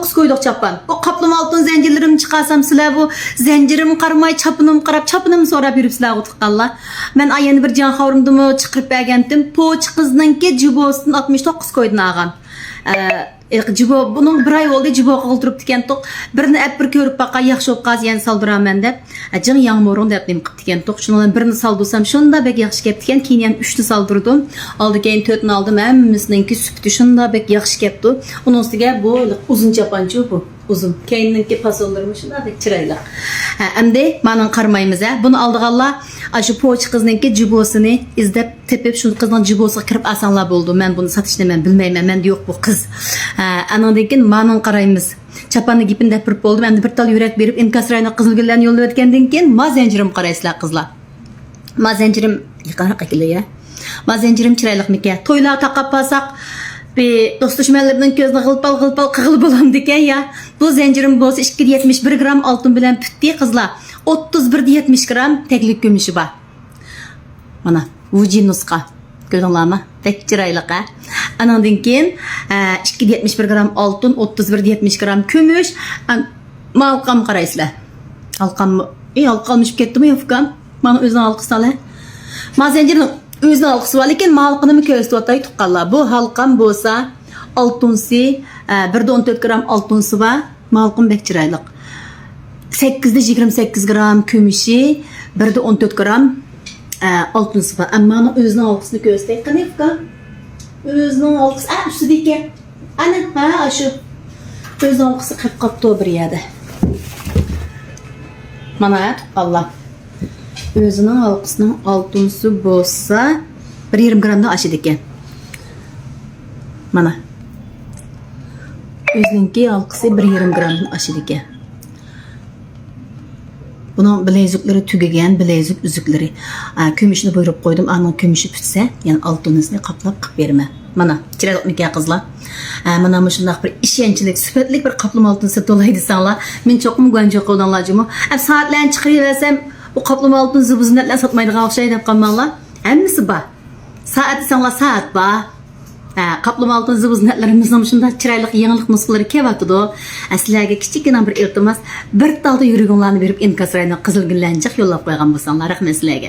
9 koyduk çapan. O kaplama altın zincirlerimi çıkarsam sizler bu zincirim qarmay çapınım qarab çapınım sorab yürüp sizler otuqqanlar. Ben ayeni bir can havrumdumu çıqırıp bergendim. Poç kıznınki jibosun 69 koydun ağam. Jibo bunun bir ay oldu jibo qoldirib diken toq. Birini ep bir körüp baqa yaxşı op qaz yani saldıraman dep. Jın yağmurun dep nim qıp diken toq. Şundan birini saldırsam şunda bek yaxşı kep diken keyin hem 3'nü saldırdım. Aldı keyin 4'nü aldım. Hemmisininki süptü. Şunda bek yaxşı kepdi. Onun üstüge bu uzun çapancı bu. Uzun. Keyininki pasonlarımı şunda bek çırayla. Endi manan qarmaymiz. Bunu aldığalla şu poç kızınki jibosunu izlep tepip şu kızın jibosu kirip asanlar oldu. Ben bunu satışını ben bilmeyim. Ben de yok bu kız. Anandan keyin manan qaraymiz. Çapanı gipin depirip oldu. Ben de bir tal yürek berip inkasrayına kızıl güllerini yollayıp etkenden keyin ma zincirim qaraysizlar qızlar. Ma zincirim yıqaraq ekili ya. Ma zincirim çıraylık mike. Toylar taqap basak bir dost düşmanlarının gözüne gılpal qığıl bolam diken ya. Bu zincirim bolsa 271 gram altın bilen pütti qızlar. 31-70 gram teklik gümüşü var. Mana vuji nuska. Gördüңлармы? Tek çıraylık ha. Anandan keyin 271 gram altın, 31-70 gram gümüş. Malqam qaraysizlar. Halqam halqalmışıp ketdimi yofkan? Mana özüne alqısal ha. Ma zincirin özüne alqısı var lekin malqını mı köstü atay tuqqanlar. Bu halqam bolsa altınsı 1-14 gram altınsı var. Malqım bek çıraylık. 8'de 28 gram gümüşü, 1'de 14 gram altınsı var. Ama özüne alqısını köstü. Qanifka? Özüne alqısı. Üstü diken. Ana şu. Özüne alqısı qip qaptı bir yerde. Mana Allah. Özünün alqısının altınsı bolsa 1,5 gramda aşıdı ekan. Mana. Özününki alqısı 1,5 gramdan aşıdı ekan. Bunun bilezikleri tügegen, bilezik üzükleri. Kömüşünü buyurup koydum. Anın kömüşü bütse, yani altınısını kaplap qıp berme. Mana, çiraylık mika qızlar. Mana şundaq bir işençilik, süpetlik bir kaplama altınsı dolaydı sanlar. Men çoqum gönce qodanlacımı. Saatlerini çıqırıversem bu kaplama altın zıbızınetler satmaydığı oxşay dep qalmanlar. Hemmisi var. Saat sanlar saat var. Kaplama altın zıbızınetlerimizin şunda çiraylık yanılık nusqaları kevatıdı. Sizlarga kichikgina bir iltimas, bir talda yürügünlerini berip inkasrayna qizil gullanchiq yo'llab qo'ygan bo'lsanglar, rahmat sizlarga.